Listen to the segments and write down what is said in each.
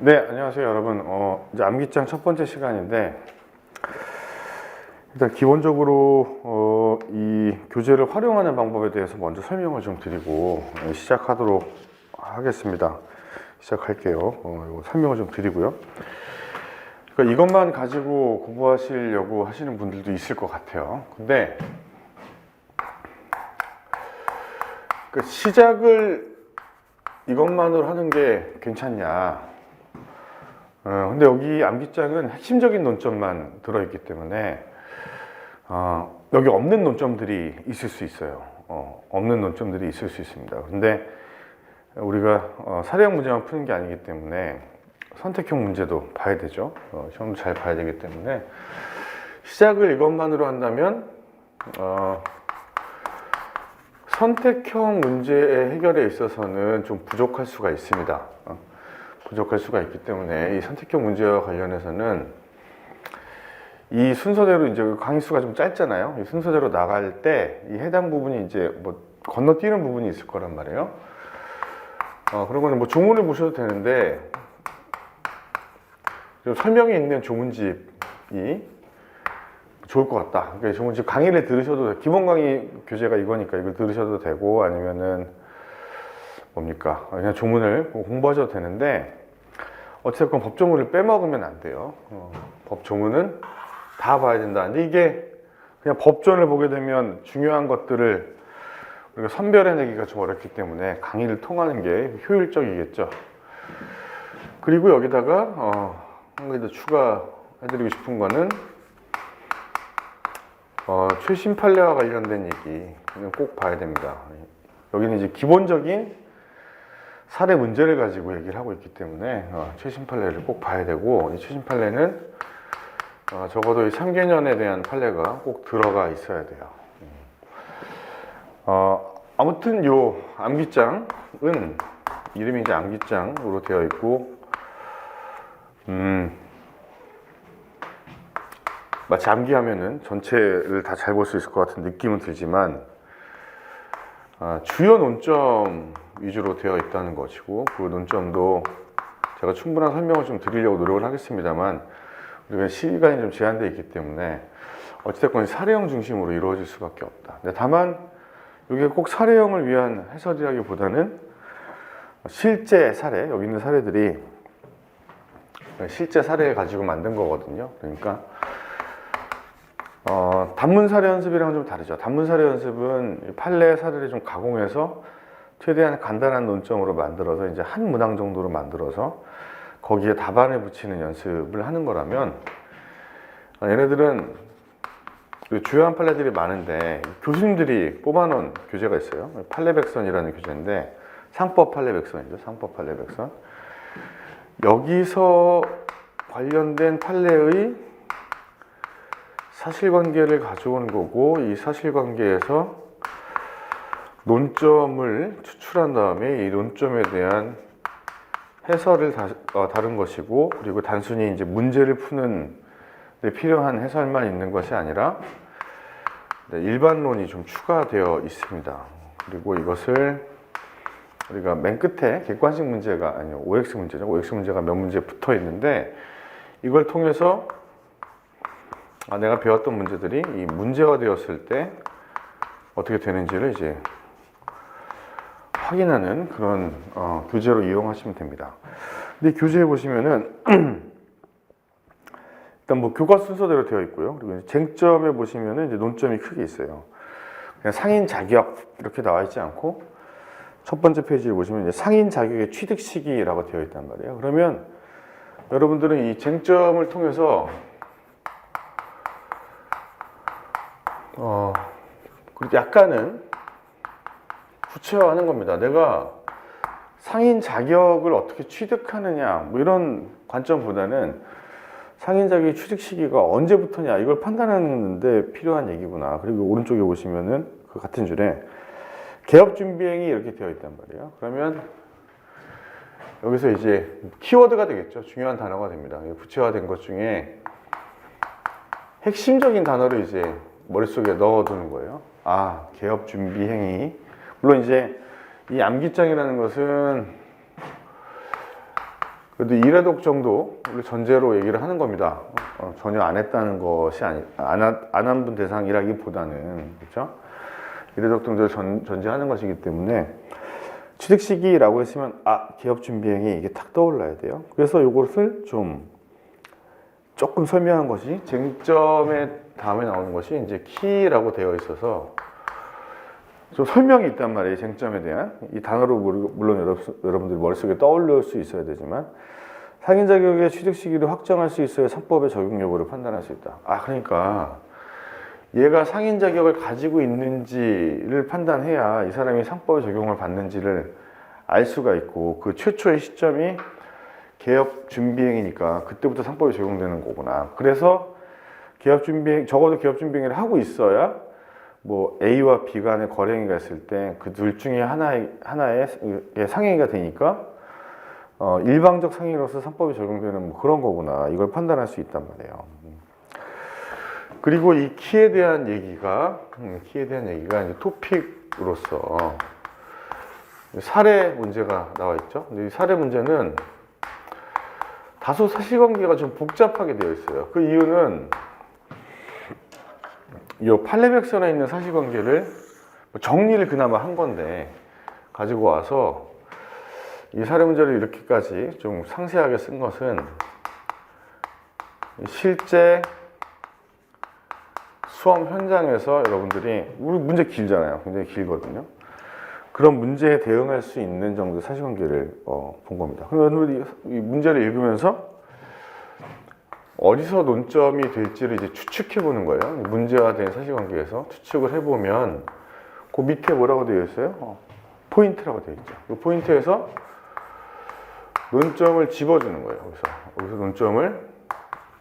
네, 안녕하세요, 여러분. 이제 암기장 첫 번째 시간인데, 일단 기본적으로 이 교재를 활용하는 방법에 대해서 먼저 설명을 좀 드리고 시작하도록 하겠습니다. 시작할게요. 이거 설명을 좀 드리고요. 그러니까 이것만 가지고 공부하시려고 하시는 분들도 있을 것 같아요. 근데 그 시작을 이것만으로 하는 게 괜찮냐? 근데 여기 암기장은 핵심적인 논점만 들어있기 때문에 여기 없는 논점들이 있을 수 있어요. 없는 논점들이 있을 수 있습니다. 근데 우리가 사례형 문제만 푸는 게 아니기 때문에 선택형 문제도 봐야 되죠. 시험도 잘 봐야 되기 때문에 시작을 이것만으로 한다면 선택형 문제의 해결에 있어서는 좀 부족할 수가 있습니다. 부족할 수가 있기 때문에 이 선택형 문제와 관련해서는 이 순서대로 이제 강의 수가 좀 짧잖아요. 이 순서대로 나갈 때 이 해당 부분이 이제 뭐 건너뛰는 부분이 있을 거란 말이에요. 그런 거는 뭐 조문을 보셔도 되는데 좀 설명이 있는 조문집이 좋을 것 같다. 그러니까 조문집 강의를 들으셔도 기본 강의 교재가 이거니까 이걸 들으셔도 되고 아니면은 뭡니까? 그냥 조문을 공부하셔도 되는데 어쨌든 법조문을 빼먹으면 안 돼요. 법조문은 다 봐야 된다. 근데 이게 그냥 법전을 보게 되면 중요한 것들을 우리가 선별해내기가 좀 어렵기 때문에 강의를 통하는 게 효율적이겠죠. 그리고 여기다가 한 가지 더 추가해드리고 싶은 거는 최신 판례와 관련된 얘기 꼭 봐야 됩니다. 여기는 이제 기본적인 사례 문제를 가지고 얘기를 하고 있기 때문에 최신 판례를 꼭 봐야 되고 이 최신 판례는 적어도 이 3개년에 대한 판례가 꼭 들어가 있어야 돼요. 아무튼 요 암기장은 이름이 이제 암기장으로 되어 있고 마치 암기하면은 전체를 다 잘 볼 수 있을 것 같은 느낌은 들지만 주요 논점 위주로 되어 있다는 것이고 그 논점도 제가 충분한 설명을 좀 드리려고 노력을 하겠습니다만 우리가 시간이 좀 제한되어 있기 때문에 어찌됐건 사례형 중심으로 이루어질 수밖에 없다. 근데 다만 이게 꼭 사례형을 위한 해설이라기보다는 실제 사례, 여기 있는 사례들이 실제 사례를 가지고 만든 거거든요. 그러니까 단문 사례 연습이랑은 좀 다르죠. 단문 사례 연습은 판례 사례를 좀 가공해서 최대한 간단한 논점으로 만들어서 이제 한 문항 정도로 만들어서 거기에 답안을 붙이는 연습을 하는 거라면 얘네들은 주요한 판례들이 많은데 교수님들이 뽑아놓은 교재가 있어요. 판례백선이라는 교재인데 상법 판례백선이죠. 상법 판례백선. 여기서 관련된 판례의 사실관계를 가져온 거고 이 사실관계에서 논점을 추출한 다음에 이 논점에 대한 해설을 다룬 것이고 그리고 단순히 이제 문제를 푸는 데 필요한 해설만 있는 것이 아니라 일반론이 좀 추가되어 있습니다. 그리고 이것을 우리가 맨 끝에 객관식 문제가 아니요 OX 문제죠. OX 문제가 몇 문제 붙어 있는데 이걸 통해서 내가 배웠던 문제들이 이 문제가 되었을 때 어떻게 되는지를 이제 확인하는 그런 교재로 이용하시면 됩니다. 근데 교재에 보시면은 일단 뭐 교과 순서대로 되어 있고요. 그리고 쟁점에 보시면은 이제 논점이 크게 있어요. 그냥 상인 자격 이렇게 나와 있지 않고 첫 번째 페이지를 보시면 이제 상인 자격의 취득 시기라고 되어 있단 말이에요. 그러면 여러분들은 이 쟁점을 통해서 약간은 구체화하는 겁니다. 내가 상인 자격을 어떻게 취득하느냐 뭐 이런 관점보다는 상인 자격의 취득 시기가 언제부터냐 이걸 판단하는 데 필요한 얘기구나. 그리고 오른쪽에 보시면은 그 같은 줄에 개업 준비행위 이렇게 되어 있단 말이에요. 그러면 여기서 이제 키워드가 되겠죠. 중요한 단어가 됩니다. 구체화된 것 중에 핵심적인 단어를 이제 머릿속에 넣어두는 거예요. 개업 준비 행위. 물론 이제 이 암기장이라는 것은 그래도 1회독 정도를 전제로 얘기를 하는 겁니다. 전혀 안 했다는 것이 안 한 분 대상이라기보다는, 그렇죠? 1회독 정도를 전제하는 것이기 때문에 취득 시기라고 했으면 개업 준비행위 이게 탁 떠올라야 돼요. 그래서 이것을 조금 설명한 것이 쟁점의 다음에 나오는 것이 이제 키라고 되어 있어서 좀 설명이 있단 말이에요. 쟁점에 대한 이 단어로 물론 여러분들 머릿속에 떠올릴 수 있어야 되지만 상인 자격의 취득 시기를 확정할 수 있어야 상법의 적용 여부를 판단할 수 있다. 그러니까 얘가 상인 자격을 가지고 있는지를 판단해야 이 사람이 상법의 적용을 받는지를 알 수가 있고 그 최초의 시점이 개업 준비행위니까 그때부터 상법이 적용되는 거구나. 그래서 적어도 개업 준비행위를 하고 있어야 뭐 A와 B 간의 거래행위가 있을 때 그 둘 중에 하나의 상행위가 되니까 일방적 상행위로서 상법이 적용되는 뭐 그런 거구나. 이걸 판단할 수 있단 말이에요. 그리고 이 키에 대한 얘기가 이제 토픽으로서 사례 문제가 나와 있죠. 근데 이 사례 문제는 다소 사실관계가 좀 복잡하게 되어 있어요. 그 이유는 이 판례백선에 있는 사실관계를 정리를 그나마 한 건데 가지고 와서 이 사례 문제를 이렇게까지 좀 상세하게 쓴 것은 실제 수험 현장에서 여러분들이 우리 문제 길잖아요. 굉장히 길거든요. 그런 문제에 대응할 수 있는 정도의 사실관계를 본 겁니다. 그러면 이 문제를 읽으면서 어디서 논점이 될지를 이제 추측해 보는 거예요. 문제화된 사실관계에서 추측을 해보면 그 밑에 뭐라고 되어 있어요? 포인트라고 되어 있죠. 그 포인트에서 논점을 집어주는 거예요. 여기서 논점을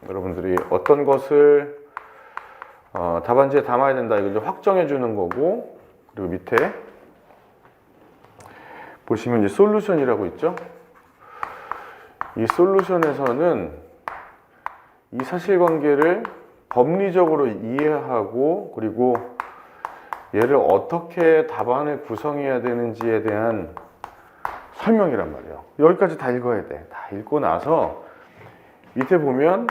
여러분들이 어떤 것을 답안지에 담아야 된다 이걸 이제 확정해 주는 거고, 그리고 밑에 보시면 이제 솔루션이라고 있죠. 이 솔루션에서는 이 사실관계를 법리적으로 이해하고 그리고 얘를 어떻게 답안을 구성해야 되는지에 대한 설명이란 말이에요. 여기까지 다 읽어야 돼. 다 읽고 나서 밑에 보면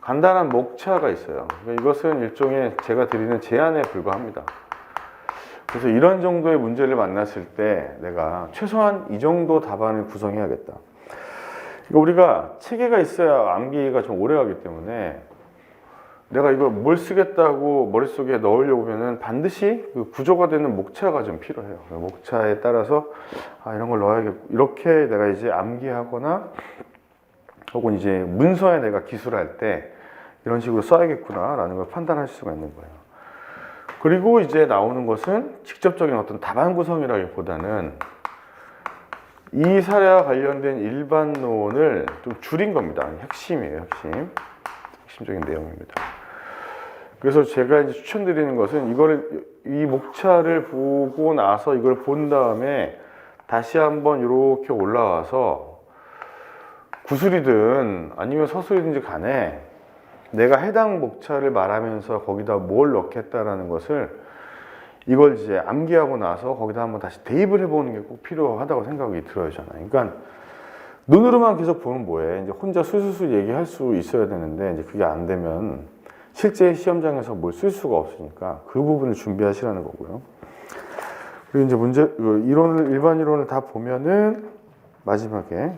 간단한 목차가 있어요. 그러니까 이것은 일종의 제가 드리는 제안에 불과합니다. 그래서 이런 정도의 문제를 만났을 때 내가 최소한 이 정도 답안을 구성해야겠다. 그러니까 우리가 체계가 있어야 암기가 좀 오래 가기 때문에 내가 이걸 뭘 쓰겠다고 머릿속에 넣으려고 하면은 반드시 그 구조가 되는 목차가 좀 필요해요. 목차에 따라서 이런 걸 넣어야겠고, 이렇게 내가 이제 암기하거나 혹은 이제 문서에 내가 기술할 때 이런 식으로 써야겠구나 라는 걸 판단할 수가 있는 거예요. 그리고 이제 나오는 것은 직접적인 어떤 답안 구성이라기보다는 이 사례와 관련된 일반론을 좀 줄인 겁니다. 핵심이에요, 핵심적인 내용입니다. 그래서 제가 이제 추천드리는 것은 이 목차를 보고 나서 이걸 본 다음에 다시 한번 이렇게 올라와서 구술이든 아니면 서술이든지 간에 내가 해당 목차를 말하면서 거기다 뭘 넣겠다라는 것을 이걸 이제 암기하고 나서 거기다 한번 다시 대입을 해보는 게 꼭 필요하다고 생각이 들어요, 저는. 그러니까 눈으로만 계속 보면 뭐해. 이제 혼자 술술술 얘기할 수 있어야 되는데 이제 그게 안 되면 실제 시험장에서 뭘 쓸 수가 없으니까 그 부분을 준비하시라는 거고요. 그리고 이제 일반 이론을 다 보면은 마지막에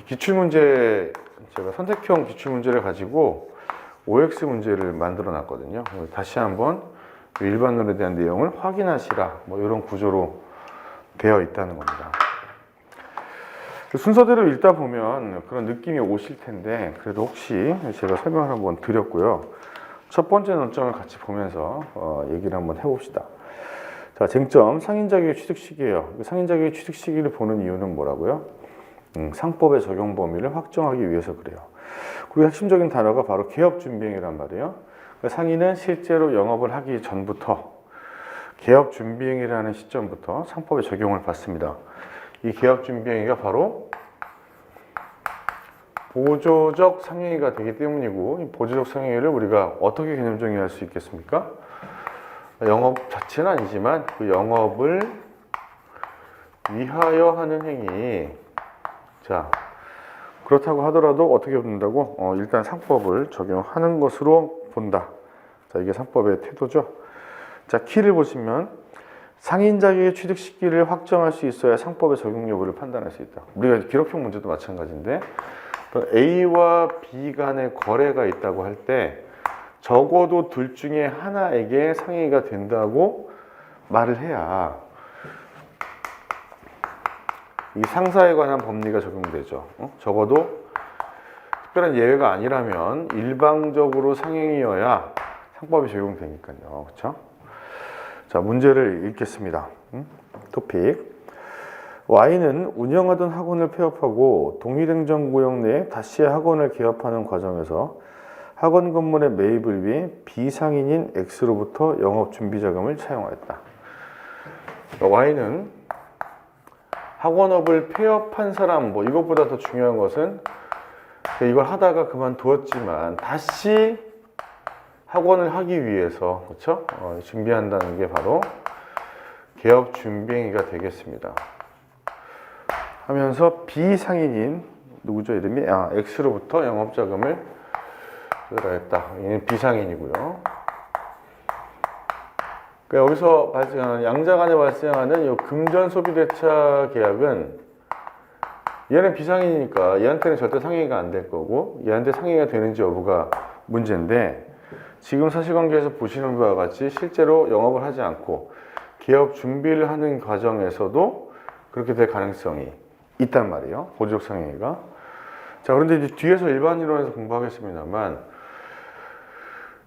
기출문제, 제가 선택형 기출문제를 가지고 OX 문제를 만들어 놨거든요. 다시 한번 일반론에 대한 내용을 확인하시라, 뭐 이런 구조로 되어 있다는 겁니다. 순서대로 읽다 보면 그런 느낌이 오실 텐데 그래도 혹시 제가 설명을 한번 드렸고요. 첫 번째 논점을 같이 보면서 얘기를 한번 해봅시다. 자, 쟁점, 상인자격의 취득 시기예요. 상인자격의 취득 시기를 보는 이유는 뭐라고요? 상법의 적용 범위를 확정하기 위해서 그래요. 그리고 핵심적인 단어가 바로 개업 준비행위란 말이에요. 상인은 실제로 영업을 하기 전부터 개업 준비행위라는 시점부터 상법의 적용을 받습니다. 이 개업 준비행위가 바로 보조적 상행위가 되기 때문이고, 이 보조적 상행위를 우리가 어떻게 개념 정의할 수 있겠습니까? 영업 자체는 아니지만 그 영업을 위하여 하는 행위, 자, 그렇다고 하더라도 어떻게 본다고? 일단 상법을 적용하는 것으로 본다. 자, 이게 상법의 태도죠. 자, 키를 보시면 상인 자격의 취득 시기를 확정할 수 있어야 상법의 적용 여부를 판단할 수 있다. 우리가 기록형 문제도 마찬가지인데 A와 B 간의 거래가 있다고 할 때 적어도 둘 중에 하나에게 상해가 된다고 말을 해야 이 상사에 관한 법리가 적용되죠. 적어도 특별한 예외가 아니라면 일방적으로 상행이어야 상법이 적용되니까요. 그렇죠? 자, 문제를 읽겠습니다. 토픽. Y는 운영하던 학원을 폐업하고 독립행정구역 내에 다시 학원을 개업하는 과정에서 학원 건물의 매입을 위해 비상인인 X로부터 영업준비자금을 차용하였다. Y는 학원업을 폐업한 사람, 이것보다 더 중요한 것은 이걸 하다가 그만두었지만 다시 학원을 하기 위해서, 그렇죠? 준비한다는 게 바로 개업 준비행위가 되겠습니다. 하면서 비상인인 누구죠? 이름이 X로부터 영업자금을 들어했다. 얘는 비상인이고요. 그러니까 여기서 발생하는 양자간에 발생하는 이 금전 소비대차 계약은 얘는 비상인이니까 얘한테는 절대 상행위가 안 될 거고 얘한테 상행위가 되는지 여부가 문제인데 지금 사실관계에서 보시는 바와 같이 실제로 영업을 하지 않고 개업 준비를 하는 과정에서도 그렇게 될 가능성이 있단 말이에요. 보조적 상행위가. 자, 그런데 이제 뒤에서 일반이론에서 공부하겠습니다만,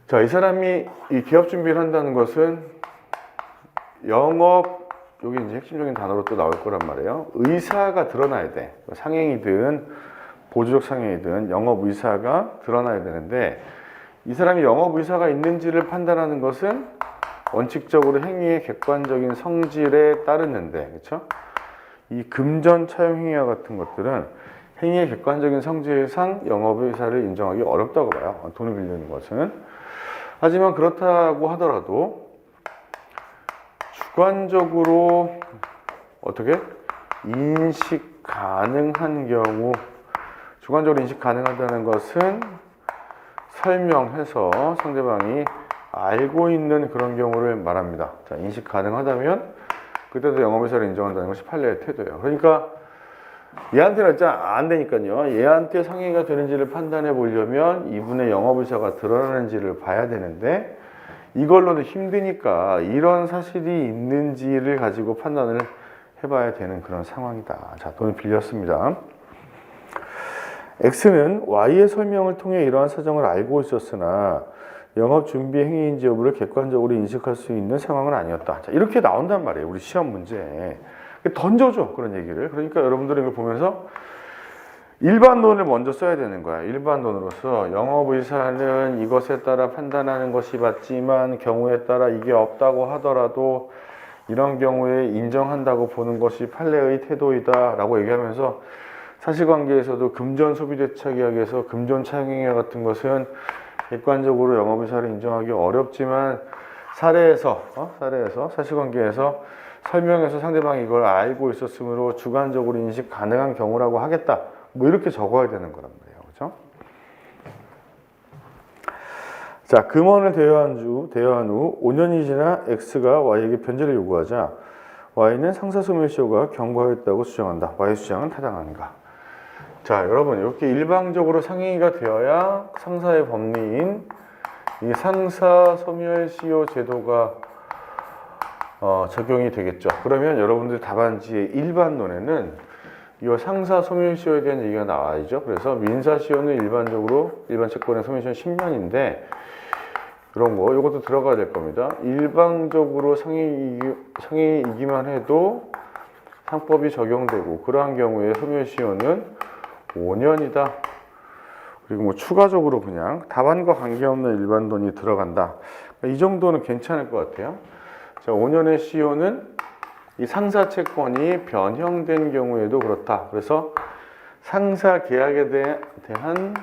자, 이 사람이 이 개업 준비를 한다는 것은 영업, 여기 이제 핵심적인 단어로 또 나올 거란 말이에요. 의사가 드러나야 돼. 상행이든 보조적 상행이든 영업 의사가 드러나야 되는데 이 사람이 영업 의사가 있는지를 판단하는 것은 원칙적으로 행위의 객관적인 성질에 따르는데, 그렇죠? 이 금전 차용 행위와 같은 것들은 행위의 객관적인 성질상 영업 의사를 인정하기 어렵다고 봐요. 돈을 빌리는 것은. 하지만 그렇다고 하더라도 주관적으로 어떻게 인식 가능한 경우, 주관적으로 인식 가능하다는 것은 설명해서 상대방이 알고 있는 그런 경우를 말합니다. 자, 인식 가능하다면 그때도 영업의사를 인정한다는 것이 판례의 태도예요. 그러니까 얘한테는 일단 안 되니까요. 얘한테 상해가 되는지를 판단해 보려면 이분의 영업의사가 드러나는지를 봐야 되는데 이걸로는 힘드니까 이런 사실이 있는지를 가지고 판단을 해봐야 되는 그런 상황이다. 자, 돈을 빌렸습니다. X는 Y의 설명을 통해 이러한 사정을 알고 있었으나 영업 준비 행위인지 여부를 객관적으로 인식할 수 있는 상황은 아니었다. 자, 이렇게 나온단 말이에요. 우리 시험 문제에. 던져줘. 그런 얘기를. 그러니까 여러분들이 이걸 보면서 일반론을 먼저 써야 되는 거야. 일반론으로서 영업의사는 이것에 따라 판단하는 것이 맞지만 경우에 따라 이게 없다고 하더라도 이런 경우에 인정한다고 보는 것이 판례의 태도이다 라고 얘기하면서 사실관계에서도 금전 소비대차 계약에서 금전 차용행위 같은 것은 객관적으로 영업의사를 인정하기 어렵지만 사례에서 사실관계에서 설명해서 상대방이 이걸 알고 있었으므로 주관적으로 인식 가능한 경우라고 하겠다. 이렇게 적어야 되는 거란 말이에요. 그렇죠? 자, 금원을 대여한 후 5년이 지나 X가 Y에게 변제를 요구하자 Y는 상사소멸시효가 경과했다고 주장한다. Y의 주장은 타당한가? 자, 여러분 이렇게 일방적으로 상행위가 되어야 상사의 법리인 이 상사소멸시효 제도가 적용이 되겠죠. 그러면 여러분들 답안지의 일반론에는 이 상사소멸시효에 대한 얘기가 나와야죠. 그래서 민사시효는 일반적으로 일반 채권의 소멸시효는 10년인데 이런 거 이것도 들어가야 될 겁니다. 일방적으로 상행이기만 해도 상법이 적용되고 그러한 경우에 소멸시효는 5년이다. 그리고 추가적으로 그냥 답안과 관계없는 일반론이 들어간다. 이 정도는 괜찮을 것 같아요. 자, 5년의 시효는 이 상사 채권이 변형된 경우에도 그렇다. 그래서 상사 계약에 대한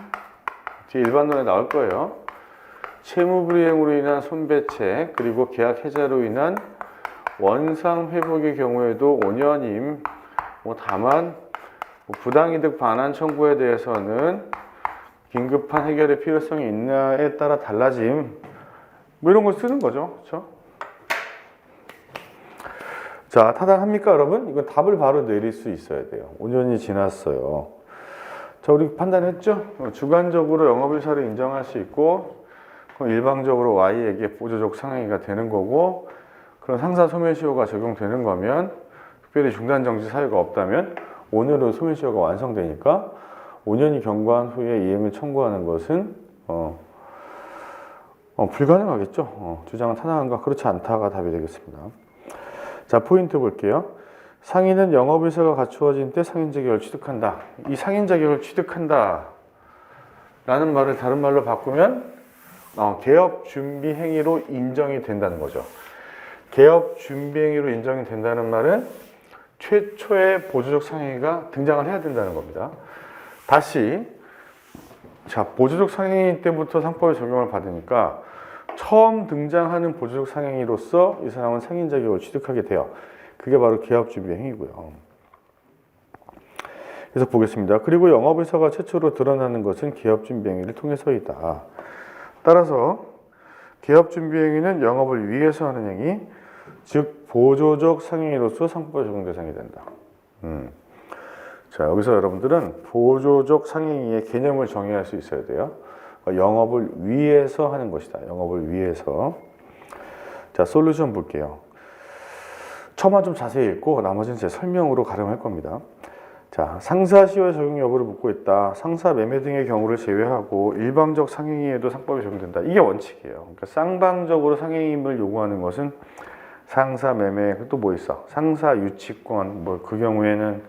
뒤에 일반론에 나올 거예요. 채무불이행으로 인한 손배채 그리고 계약 해지로 인한 원상 회복의 경우에도 5년임. 다만 부당이득 반환 청구에 대해서는 긴급한 해결의 필요성이 있냐에 따라 달라짐. 뭐 이런 걸 쓰는 거죠. 그렇죠? 자, 타당합니까, 여러분? 이건 답을 바로 내릴 수 있어야 돼요. 5년이 지났어요. 자, 우리 판단했죠? 주관적으로 영업일사를 인정할 수 있고, 그럼 일방적으로 Y에게 보조적 상행위가 되는 거고, 그런 상사 소멸시효가 적용되는 거면, 특별히 중단정지 사유가 없다면, 오늘은 소멸시효가 완성되니까, 5년이 경과한 후에 이행을 청구하는 것은, 불가능하겠죠? 주장은 타당한가? 그렇지 않다가 답이 되겠습니다. 자, 포인트 볼게요. 상인은 영업의사가 갖추어진 때 상인 자격을 취득한다. 이 상인 자격을 취득한다 라는 말을 다른 말로 바꾸면 개업 준비 행위로 인정이 된다는 거죠. 개업 준비 행위로 인정이 된다는 말은 최초의 보조적 상행위가 등장을 해야 된다는 겁니다. 다시, 자, 보조적 상행위 때부터 상법의 적용을 받으니까 처음 등장하는 보조적 상행위로서 이 사람은 상인 자격을 취득하게 돼요. 그게 바로 개업 준비 행위고요. 그래서 보겠습니다. 그리고 영업의사가 최초로 드러나는 것은 개업 준비 행위를 통해서이다. 따라서 개업 준비 행위는 영업을 위해서 하는 행위, 즉 보조적 상행위로서 상법에 적용 대상이 된다. 자, 여기서 여러분들은 보조적 상행위의 개념을 정의할 수 있어야 돼요. 영업을 위해서 하는 것이다. 영업을 위해서. 자, 솔루션 볼게요. 처음만 좀 자세히 읽고 나머지는 제 설명으로 가름할 겁니다. 자, 상사시효 적용 여부를 묻고 있다. 상사 매매 등의 경우를 제외하고 일방적 상행위에도 상법이 적용된다. 이게 원칙이에요. 그러니까 쌍방적으로 상행임을 요구하는 것은 상사 매매, 또 뭐 있어? 상사 유치권, 뭐 그 경우에는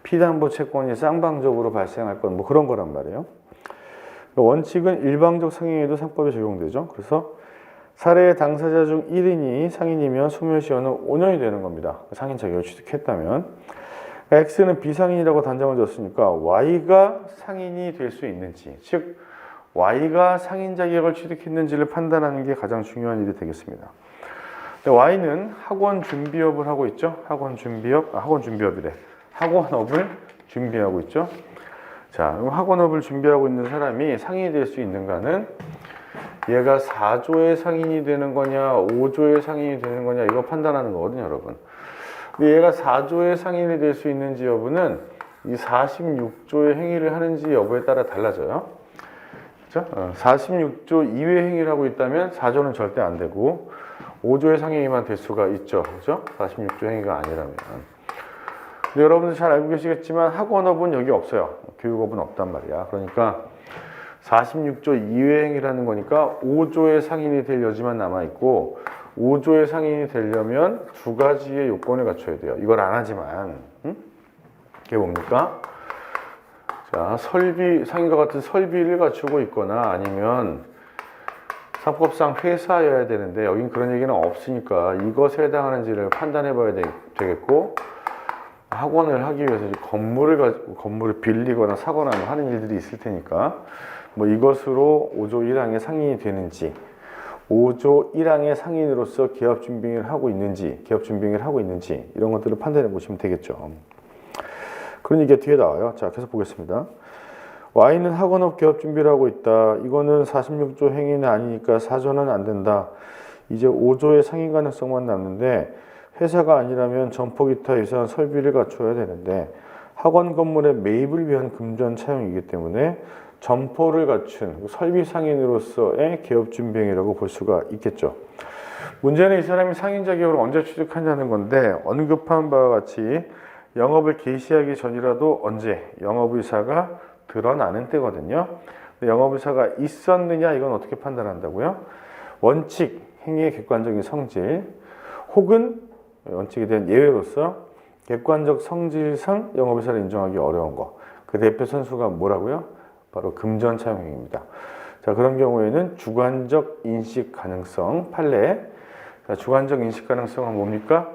피담보 채권이 쌍방적으로 발생할 건 뭐 그런 거란 말이에요. 원칙은 일방적 상행위에도 상법이 적용되죠. 그래서 사례의 당사자 중 1인이 상인이면 소멸시효는 5년이 되는 겁니다. 상인 자격을 취득했다면. X는 비상인이라고 단정을 줬으니까 Y가 상인이 될 수 있는지, 즉 Y가 상인 자격을 취득했는지를 판단하는 게 가장 중요한 일이 되겠습니다. Y는 학원 준비업을 하고 있죠. 학원 준비업이래. 학원업을 준비하고 있죠. 자, 학원업을 준비하고 있는 사람이 상인이 될 수 있는가는 얘가 4조의 상인이 되는 거냐 5조의 상인이 되는 거냐 이거 판단하는 거거든요, 여러분. 근데 얘가 4조의 상인이 될 수 있는지 여부는 이 46조의 행위를 하는지 여부에 따라 달라져요. 그렇죠? 46조 이외의 행위를 하고 있다면 4조는 절대 안 되고 5조의 상인이만 될 수가 있죠. 그렇죠? 46조 행위가 아니라면. 근데 여러분들 잘 알고 계시겠지만 학원업은 여기 없어요. 교육업은 없단 말이야. 그러니까 46조 이외의 행위라는 거니까 5조의 상인이 될 여지만 남아있고 5조의 상인이 되려면 두 가지의 요건을 갖춰야 돼요. 이걸 안 하지만 이게 뭡니까? 자, 상인과 같은 설비를 갖추고 있거나 아니면 상법상 회사여야 되는데 여긴 그런 얘기는 없으니까 이것에 해당하는지를 판단해 봐야 되겠고 학원을 하기 위해서 건물을 빌리거나 사거나 하는 일들이 있을 테니까 뭐 이것으로 5조 1항의 상인이 되는지 5조 1항의 상인으로서 개업 준비를 하고 있는지 이런 것들을 판단해 보시면 되겠죠. 그런 얘기가 뒤에 나와요. 자, 계속 보겠습니다. Y는 학원업 개업 준비를 하고 있다. 이거는 46조 행위는 아니니까 4조는 안 된다. 이제 5조의 상인 가능성만 남는데 회사가 아니라면 점포 기타 유사한 설비를 갖춰야 되는데 학원 건물의 매입을 위한 금전 차용이기 때문에 점포를 갖춘 설비 상인으로서의 개업 준비 행위라고 볼 수가 있겠죠. 문제는 이 사람이 상인 자격을 언제 취득하냐는 건데 언급한 바와 같이 영업을 개시하기 전이라도 언제 영업의사가 드러나는 때거든요. 영업의사가 있었느냐 이건 어떻게 판단한다고요? 원칙, 행위의 객관적인 성질 혹은 원칙에 대한 예외로서 객관적 성질상 영업의사를 인정하기 어려운 거. 그 대표 선수가 뭐라고요? 바로 금전 차용행위입니다. 자, 그런 경우에는 주관적 인식 가능성 판례. 자, 주관적 인식 가능성은 뭡니까?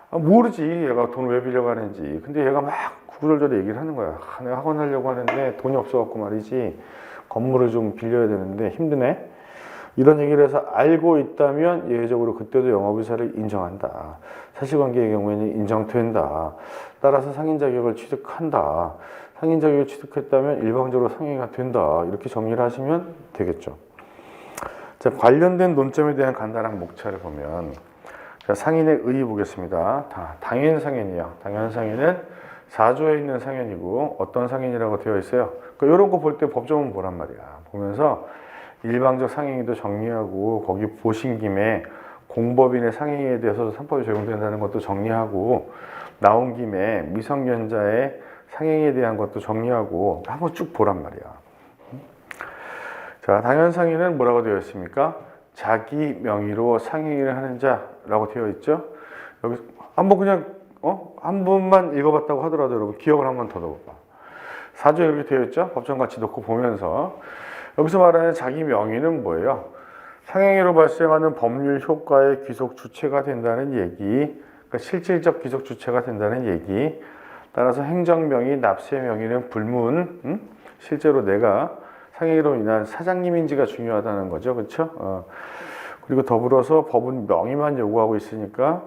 모르지. 얘가 돈 왜 빌려고 하는지. 근데 얘가 막 구구절절 얘기를 하는 거야. 내가 학원 하려고 하는데 돈이 없어갖고 말이지. 건물을 좀 빌려야 되는데 힘드네. 이런 얘기를 해서 알고 있다면 예외적으로 그때도 영업의사를 인정한다. 사실관계의 경우에는 인정된다. 따라서 상인 자격을 취득한다. 상인 자격을 취득했다면 일방적으로 상해가 된다. 이렇게 정리를 하시면 되겠죠. 자, 관련된 논점에 대한 간단한 목차를 보면, 자, 상인의 의의 보겠습니다. 당연상인이요. 당연상인은 4조에 있는 상인이고 어떤 상인이라고 되어 있어요. 그러니까 이런 거 볼 때 법조문 보란 말이야. 보면서 일방적 상행위도 정리하고 거기 보신 김에 공법인의 상행위에 대해서도 3법이 적용된다는 것도 정리하고 나온 김에 미성년자의 상행에 대한 것도 정리하고 한번 쭉 보란 말이야. 자, 당연상인은 뭐라고 되어 있습니까? 자기 명의로 상행위를 하는 자라고 되어 있죠. 여기 한번 그냥 한 번만 읽어봤다고 하더라도 여러분 기억을 한번 더듬어봐. 4조에 이렇게 되어 있죠. 법정 같이 놓고 보면서 여기서 말하는 자기 명의는 뭐예요? 상행위로 발생하는 법률 효과의 귀속 주체가 된다는 얘기, 그러니까 실질적 귀속 주체가 된다는 얘기. 따라서 행정명의, 납세명의는 불문. 실제로 내가 상행위로 인한 사장님인지가 중요하다는 거죠, 그렇죠? 그리고 더불어서 법은 명의만 요구하고 있으니까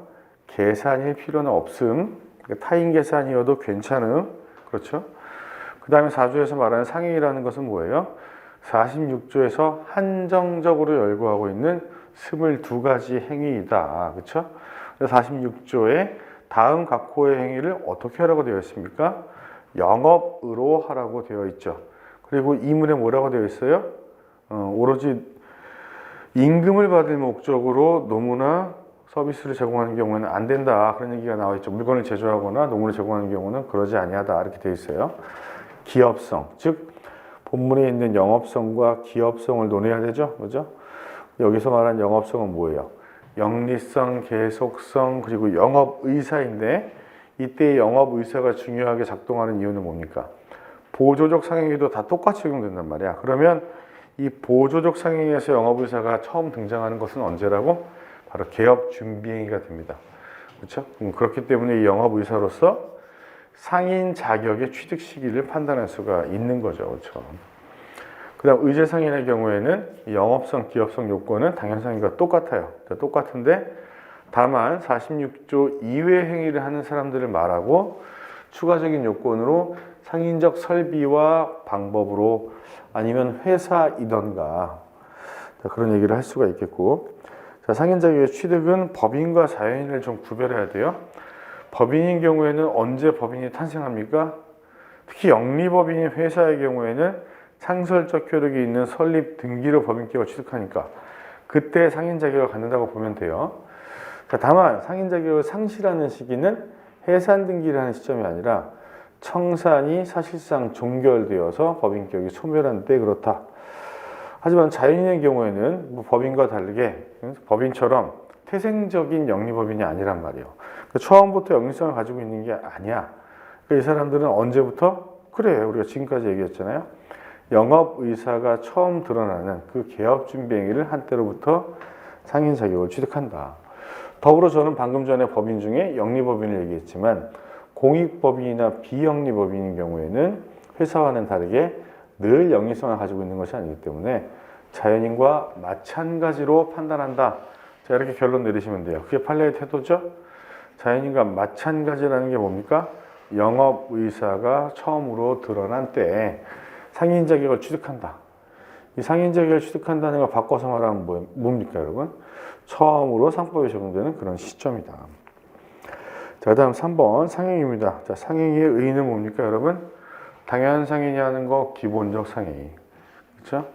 계산일 필요는 없음. 그러니까 타인 계산이어도 괜찮음, 그렇죠? 그 다음에 4조에서 말하는 상행위라는 것은 뭐예요? 46조에서 한정적으로 열거하고 있는 22가지 행위이다. 그렇죠? 46조에 다음 각호의 행위를 어떻게 하라고 되어 있습니까? 영업으로 하라고 되어 있죠. 그리고 이문에 뭐라고 되어 있어요? 오로지 임금을 받을 목적으로 노무나 서비스를 제공하는 경우에는 안 된다. 그런 얘기가 나와 있죠. 물건을 제조하거나 노무를 제공하는 경우는 그러지 아니하다. 이렇게 되어 있어요. 기업성, 즉 본문에 있는 영업성과 기업성을 논해야 되죠. 그죠? 여기서 말한 영업성은 뭐예요? 영리성, 계속성, 그리고 영업의사인데 이때 영업의사가 중요하게 작동하는 이유는 뭡니까? 보조적 상행위도 다 똑같이 적용된단 말이야. 그러면 이 보조적 상행위에서 영업의사가 처음 등장하는 것은 언제라고? 바로 개업 준비행위가 됩니다. 그렇죠? 그렇기 때문에 이 영업의사로서 상인 자격의 취득 시기를 판단할 수가 있는 거죠. 그렇죠? 그 다음 의제상인의 경우에는 영업성, 기업성 요건은 당연상인과 똑같아요. 똑같은데 다만 46조 이외 행위를 하는 사람들을 말하고 추가적인 요건으로 상인적 설비와 방법으로 아니면 회사이던가 그런 얘기를 할 수가 있겠고, 자, 상인 자격의 취득은 법인과 자연인을 좀 구별해야 돼요. 법인인 경우에는 언제 법인이 탄생합니까? 특히 영리법인인 회사의 경우에는 상설적 효력이 있는 설립 등기로 법인격을 취득하니까 그때 상인 자격을 갖는다고 보면 돼요. 자, 다만 상인 자격을 상실하는 시기는 해산 등기를 하는 시점이 아니라 청산이 사실상 종결되어서 법인격이 소멸한 때 그렇다. 하지만 자연인의 경우에는 뭐 법인과 다르게 법인처럼 태생적인 영리법인이 아니란 말이에요. 그러니까 처음부터 영리성을 가지고 있는 게 아니야. 그러니까 이 사람들은 언제부터? 그래, 우리가 지금까지 얘기했잖아요. 영업의사가 처음 드러나는 그 개업준비행위를 한때로부터 상인 자격을 취득한다. 더불어 저는 방금 전에 법인 중에 영리법인을 얘기했지만 공익법인이나 비영리법인인 경우에는 회사와는 다르게 늘 영리성을 가지고 있는 것이 아니기 때문에 자연인과 마찬가지로 판단한다. 자, 이렇게 결론 내리시면 돼요. 그게 판례의 태도죠. 자연인과 마찬가지라는 게 뭡니까? 영업의사가 처음으로 드러난 때 상인 자격을 취득한다. 이 상인 자격을 취득한다는 걸 바꿔서 말하면 뭡니까, 여러분? 처음으로 상법에 적용되는 그런 시점이다. 자, 다음 3번 상행위입니다. 자, 상행위의 의의는 뭡니까, 여러분? 당연 상행위 하는 거 기본적 상행위. 그렇죠?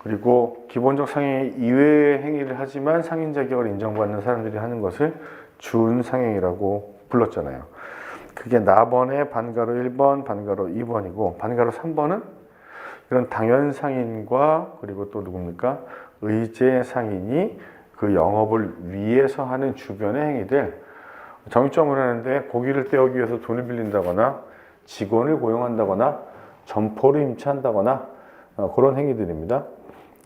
그리고 기본적 상행위 이외의 행위를 하지만 상인 자격을 인정받는 사람들이 하는 것을 준상행위라고 불렀잖아요. 그게 나번의 반가로 1번, 반가로 2번이고 반가로 3번은 이런 당연상인과 그리고 또 누굽니까? 의제상인이 그 영업을 위해서 하는 주변의 행위들, 정육점을 하는데 고기를 떼우기 위해서 돈을 빌린다거나 직원을 고용한다거나 점포를 임차한다거나 그런 행위들입니다.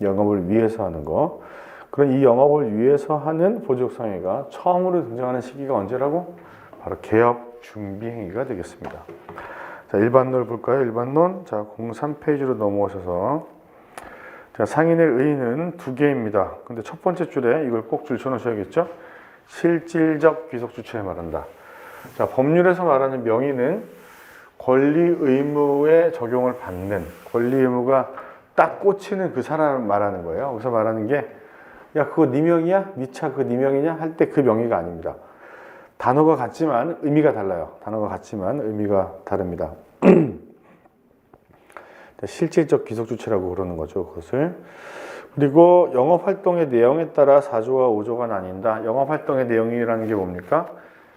영업을 위해서 하는 거. 그런 이 영업을 위해서 하는 보조상행위가 처음으로 등장하는 시기가 언제라고? 바로 개업 준비 행위가 되겠습니다. 자, 일반론을 볼까요? 일반론. 자, 03페이지로 넘어오셔서 자, 상인의 의의는 두 개입니다. 근데 첫 번째 줄에 이걸 꼭 줄쳐 놓으셔야겠죠? 실질적 귀속 주체에 말한다. 자, 법률에서 말하는 명의는 권리 의무에 적용을 받는, 권리 의무가 딱 꽂히는 그 사람을 말하는 거예요. 여기서 말하는 게, 야, 그거 네 명이야? 네 차 그거 네 명이냐? 할 때 그 명의가 아닙니다. 단어가 같지만 의미가 달라요. 단어가 같지만 의미가 다릅니다. 실질적 귀속주체라고 그러는 거죠, 그것을. 그리고 영업활동의 내용에 따라 4조와 5조가 나뉜다. 영업활동의 내용이라는 게 뭡니까?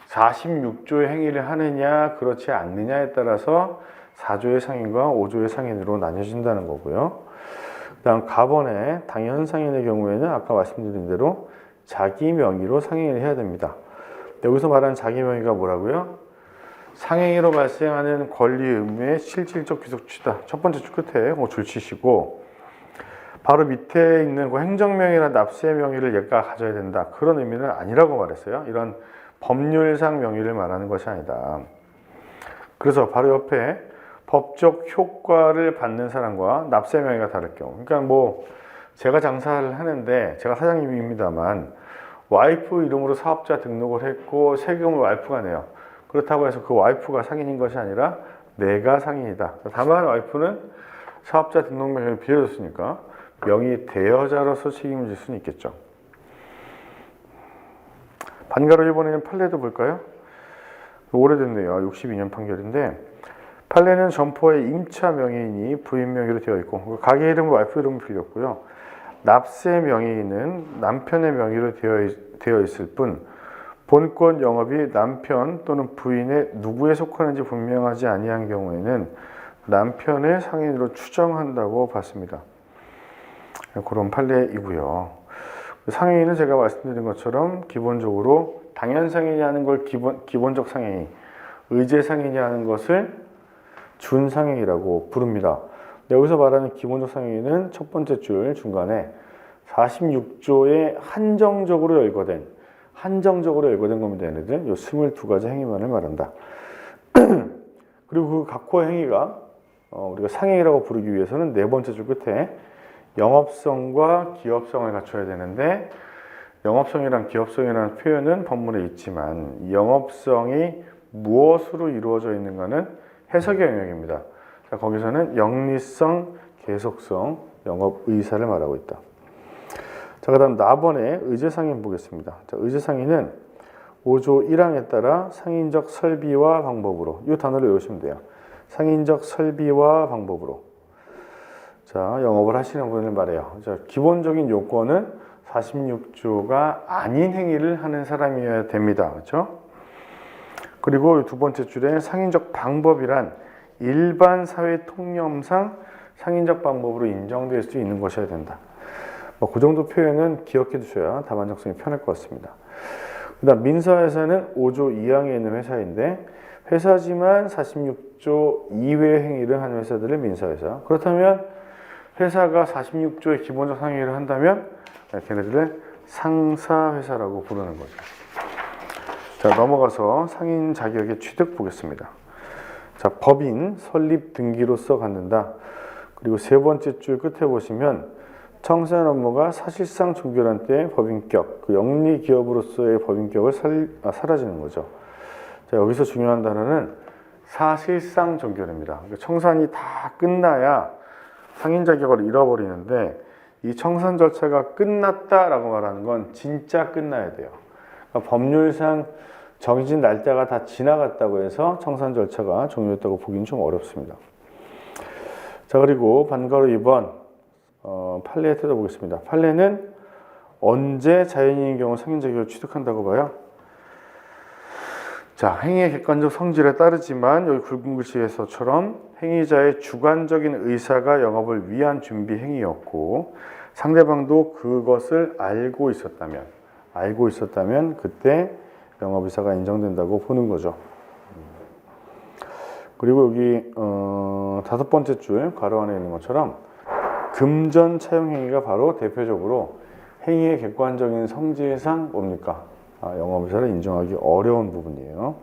46조의 행위를 하느냐 그렇지 않느냐에 따라서 4조의 상인과 5조의 상인으로 나뉘어진다는 거고요. 그 다음 가번의 당연상인의 경우에는 아까 말씀드린 대로 자기 명의로 상행을 해야 됩니다. 여기서 말하는 자기 명의가 뭐라고요? 상행위로 발생하는 권리 의무의 실질적 귀속주체다. 첫 번째 줄 끝에 줄 치시고 바로 밑에 있는 그 행정명의나 납세명의를 얘가 가져야 된다. 그런 의미는 아니라고 말했어요. 이런 법률상 명의를 말하는 것이 아니다. 그래서 바로 옆에 법적 효과를 받는 사람과 납세명의가 다를 경우, 그러니까 뭐 제가 장사를 하는데 제가 사장님입니다만 와이프 이름으로 사업자 등록을 했고 세금을 와이프가 내요. 그렇다고 해서 그 와이프가 상인인 것이 아니라 내가 상인이다. 다만 와이프는 사업자 등록명의를 빌려줬으니까 명의 대여자로서 책임을 질 수는 있겠죠. 반가로 이번에는 판례도 볼까요? 오래됐네요. 62년 판결인데 판례는 점포의 임차 명의인이 부인 명의로 되어 있고 가게 이름은 와이프 이름을 빌렸고요. 납세 명의인은 남편의 명의로 되어 있을 뿐 본권 영업이 남편 또는 부인의 누구에 속하는지 분명하지 아니한 경우에는 남편의 상인으로 추정한다고 봤습니다. 그런 판례이고요. 상행위는 제가 말씀드린 것처럼 기본적으로 당연상행위 하는 걸 기본적 상행위, 의제상행위 하는 것을 준상행위라고 부릅니다. 여기서 말하는 기본적 상행위는 첫 번째 줄 중간에 46조에 한정적으로 열거된 겁니다. 얘네들 요 22가지 행위만을 말한다. 그리고 그 각호의 행위가 우리가 상행위라고 부르기 위해서는 네 번째 줄 끝에 영업성과 기업성을 갖춰야 되는데 영업성이랑 기업성이라는 표현은 법문에 있지만 영업성이 무엇으로 이루어져 있는가는 해석의 영역입니다. 자, 거기서는 영리성, 계속성, 영업의사를 말하고 있다. 자, 그 다음 나번의 의제상인 보겠습니다. 자, 의제상인은 5조 1항에 따라 상인적 설비와 방법으로 이 단어를 외우시면 돼요. 상인적 설비와 방법으로 자, 영업을 하시는 분을 말해요. 자, 기본적인 요건은 46조가 아닌 행위를 하는 사람이어야 됩니다. 그렇죠? 그리고 두 번째 줄에 상인적 방법이란 일반 사회 통념상 상인적 방법으로 인정될 수 있는 것이어야 된다. 그 정도 표현은 기억해 두셔야 답안 작성이 편할 것 같습니다. 그 다음 민사회사는 5조 2항에 있는 회사인데 회사지만 46조 이외의 행위를 하는 회사들을 민사회사. 그렇다면 회사가 46조의 기본적 상행위를 한다면 걔네들을 상사회사라고 부르는 거죠. 자, 넘어가서 상인 자격의 취득 보겠습니다. 자, 법인 설립 등기로서 갖는다. 그리고 세 번째 줄 끝에 보시면 청산 업무가 사실상 종결한 때의 법인격, 그 영리 기업으로서의 법인격을 사라지는 거죠. 자, 여기서 중요한 단어는 사실상 종결입니다. 그러니까 청산이 다 끝나야 상인 자격을 잃어버리는데 이 청산 절차가 끝났다라고 말하는 건 진짜 끝나야 돼요. 그러니까 법률상 정해진 날짜가 다 지나갔다고 해서 청산 절차가 종료했다고 보기는 좀 어렵습니다. 자, 그리고 반가로 2번 판례에 뜯어보겠습니다. 판례는 언제 자연인인 경우 상인 자격을 취득한다고 봐요? 자, 행위의 객관적 성질에 따르지만 여기 굵은 글씨에서처럼 행위자의 주관적인 의사가 영업을 위한 준비 행위였고 상대방도 그것을 알고 있었다면 그때 영업의사가 인정된다고 보는 거죠. 그리고 여기 다섯 번째 줄 괄호 안에 있는 것처럼 금전 차용 행위가 바로 대표적으로 행위의 객관적인 성질상 뭡니까? 영업의사를 인정하기 어려운 부분이에요.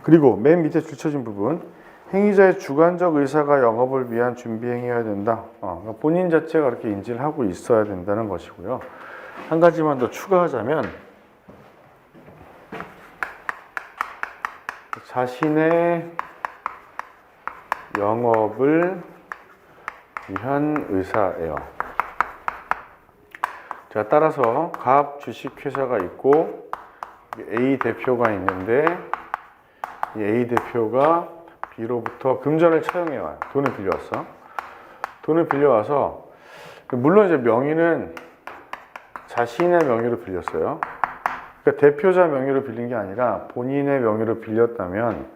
그리고 맨 밑에 줄쳐진 부분 행위자의 주관적 의사가 영업을 위한 준비 행위여야 된다. 그러니까 본인 자체가 그렇게 인지를 하고 있어야 된다는 것이고요. 한 가지만 더 추가하자면 자신의 영업을 위한 의사예요. 자, 따라서 갑 주식회사가 있고 A 대표가 있는데 이 A 대표가 B로부터 금전을 차용해 와요. 돈을 빌려왔어. 돈을 빌려와서 물론 이제 명의는 자신의 명의로 빌렸어요. 그러니까 대표자 명의로 빌린 게 아니라 본인의 명의로 빌렸다면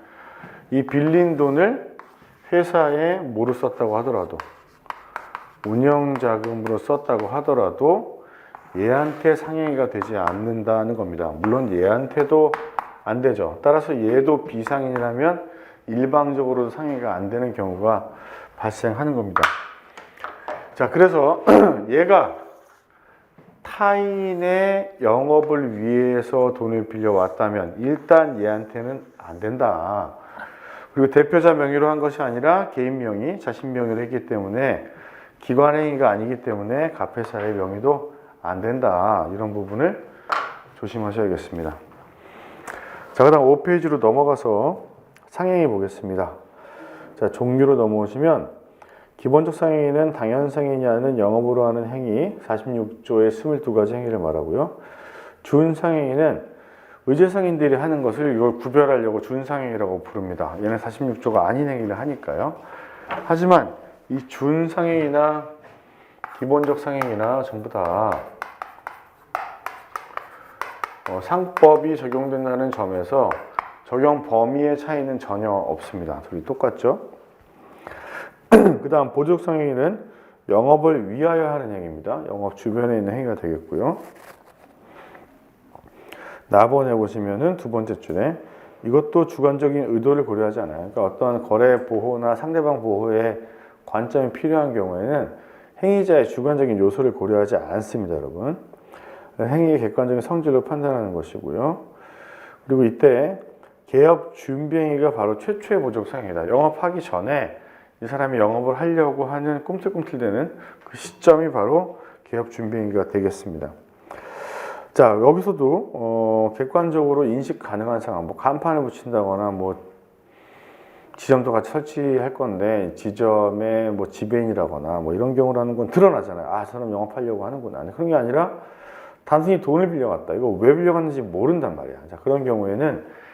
이 빌린 돈을 회사에 뭐로 썼다고 하더라도 운영자금으로 썼다고 하더라도 얘한테 상행위가 되지 않는다는 겁니다. 물론 얘한테도 안 되죠. 따라서 얘도 비상인이라면 일방적으로 상행위가 안 되는 경우가 발생하는 겁니다. 자, 그래서 얘가 타인의 영업을 위해서 돈을 빌려왔다면 일단 얘한테는 안 된다. 그리고 대표자 명의로 한 것이 아니라 개인 명의, 자신 명의로 했기 때문에 기관 행위가 아니기 때문에 갑회사의 명의도 안 된다. 이런 부분을 조심하셔야겠습니다. 자, 그 다음 5페이지로 넘어가서 상행위 보겠습니다. 자, 종류로 넘어오시면 기본적 상행위는 당연상행위 하는 영업으로 하는 행위 46조의 22가지 행위를 말하고요. 준상행위는 의제상인들이 하는 것을 이걸 구별하려고 준상행위라고 부릅니다. 얘는 46조가 아닌 행위를 하니까요. 하지만 이 준상행위나 기본적 상행위나 전부 다 상법이 적용된다는 점에서 적용 범위의 차이는 전혀 없습니다. 둘이 똑같죠? 그 다음 보조적 상행위는 영업을 위하여 하는 행위입니다. 영업 주변에 있는 행위가 되겠고요. 나번에 보시면은 두 번째 줄에 이것도 주관적인 의도를 고려하지 않아요. 그러니까 어떤 거래 보호나 상대방 보호에 관점이 필요한 경우에는 행위자의 주관적인 요소를 고려하지 않습니다, 여러분. 행위의 객관적인 성질로 판단하는 것이고요. 그리고 이때 개업 준비 행위가 바로 최초의 보조적 상행위다. 영업하기 전에 이 사람이 영업을 하려고 하는 꿈틀꿈틀대는 그 시점이 바로 개업 준비 행위가 되겠습니다. 자, 여기서도 객관적으로 인식 가능한 상황, 뭐 간판을 붙인다거나 뭐 지점도 같이 설치할 건데 지점의 뭐 지배인이라거나 뭐 이런 경우라는 건 드러나잖아요. 아, 저 사람 영업하려고 하는구나. 아니, 그런 게 아니라 단순히 돈을 빌려갔다. 이거 왜 빌려갔는지 모른단 말이야. 자, 그런 경우에는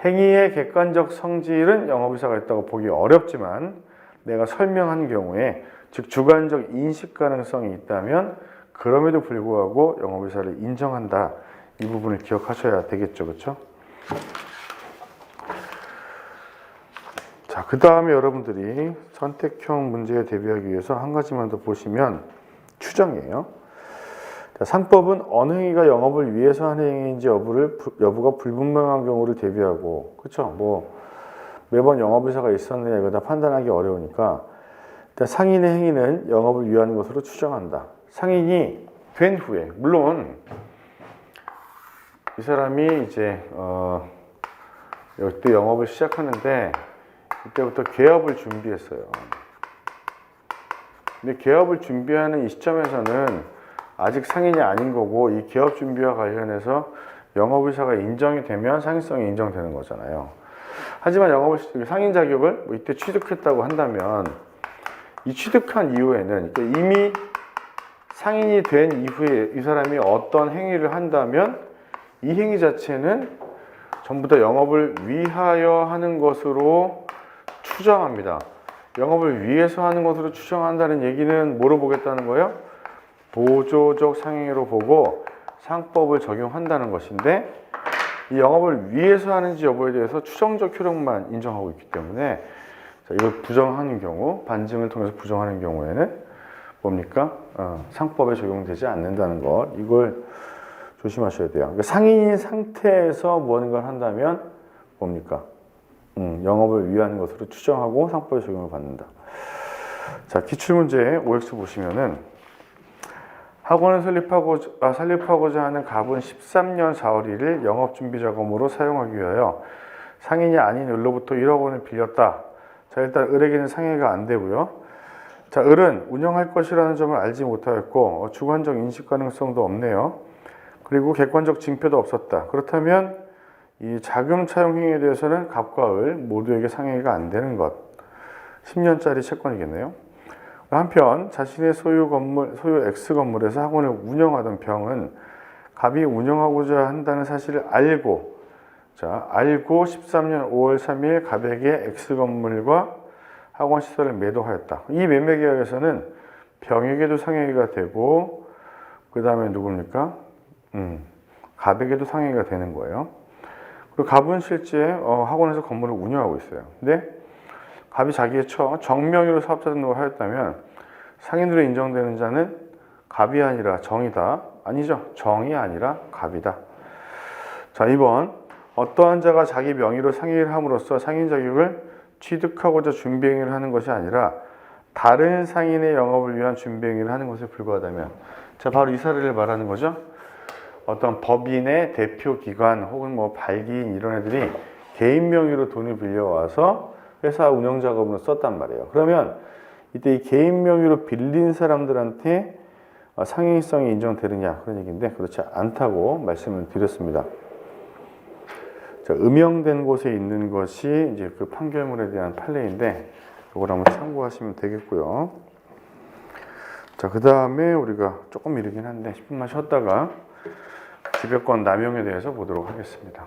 행위의 객관적 성질은 영업의사가 있다고 보기 어렵지만 내가 설명한 경우에 즉 주관적 인식 가능성이 있다면 그럼에도 불구하고 영업의사를 인정한다. 이 부분을 기억하셔야 되겠죠. 그렇죠? 자, 그 다음에 여러분들이 선택형 문제에 대비하기 위해서 한 가지만 더 보시면 추정이에요. 자, 상법은 어느 행위가 영업을 위해서 하는 행위인지 여부가 불분명한 경우를 대비하고, 그렇죠? 뭐 매번 영업의사가 있었느냐 이거 다 판단하기 어려우니까 일단 상인의 행위는 영업을 위한 것으로 추정한다. 상인이 된 후에 물론 이 사람이 이제 이때 영업을 시작하는데 이때부터 개업을 준비했어요. 근데 개업을 준비하는 이 시점에서는 아직 상인이 아닌 거고 이 개업 준비와 관련해서 영업의사가 인정이 되면 상인성이 인정되는 거잖아요. 하지만 상인 자격을 뭐 이때 취득했다고 한다면 이 취득한 이후에는 그러니까 이미 상인이 된 이후에 이 사람이 어떤 행위를 한다면 이 행위 자체는 전부 다 영업을 위하여 하는 것으로 추정합니다. 영업을 위해서 하는 것으로 추정한다는 얘기는 뭐로 보겠다는 거예요? 보조적 상행위로 보고 상법을 적용한다는 것인데 이 영업을 위해서 하는지 여부에 대해서 추정적 효력만 인정하고 있기 때문에 자, 이걸 부정하는 경우, 반증을 통해서 부정하는 경우에는 뭡니까? 상법에 적용되지 않는다는 것, 이걸 조심하셔야 돼요. 그러니까 상인인 상태에서 무언가를 한다면 뭡니까? 영업을 위한 것으로 추정하고 상법에 적용을 받는다. 자, 기출문제 OX 보시면은 학원을 설립하고자 하는 갑은 13년 4월 1일 영업준비 자금으로 사용하기 위하여 상인이 아닌 을로부터 1억 원을 빌렸다. 자, 일단 을에게는 상해가 안 되고요. 자, 을은 운영할 것이라는 점을 알지 못하였고 주관적 인식 가능성도 없네요. 그리고 객관적 징표도 없었다. 그렇다면 이 자금 차용 행위에 대해서는 갑과 을 모두에게 상해가 안 되는 것. 10년짜리 채권이겠네요. 한편 자신의 소유 X 건물에서 학원을 운영하던 병은 갑이 운영하고자 한다는 사실을 알고 13년 5월 3일 갑에게 X 건물과 학원 시설을 매도하였다. 이 매매 계약에서는 병에게도 상해가 되고 그 다음에 누굽니까? 갑에게도 상해가 되는 거예요. 그리고 갑은 실제 학원에서 건물을 운영하고 있어요. 근데 갑이 자기의 정명의로 사업자 등록을 하였다면 상인으로 인정되는 자는 갑이 아니라 정이다. 아니죠. 정이 아니라 갑이다. 자, 2번. 어떠한 자가 자기 명의로 상인을 함으로써 상인 자격을 취득하고자 준비행위를 하는 것이 아니라 다른 상인의 영업을 위한 준비행위를 하는 것에 불과하다면, 자, 바로 이 사례를 말하는 거죠. 어떤 법인의 대표기관 혹은 뭐 발기인 이런 애들이 개인 명의로 돈을 빌려와서 회사 운영 작업으로 썼단 말이에요. 그러면 이때 이 개인 명의로 빌린 사람들한테 상인성이 인정되느냐 그런 얘기인데 그렇지 않다고 말씀을 드렸습니다. 자, 음영된 곳에 있는 것이 이제 그 판결문에 대한 판례인데 이걸 한번 참고하시면 되겠고요. 자, 그 다음에 우리가 조금 이르긴 한데 10분만 쉬었다가 지배권 남용에 대해서 보도록 하겠습니다.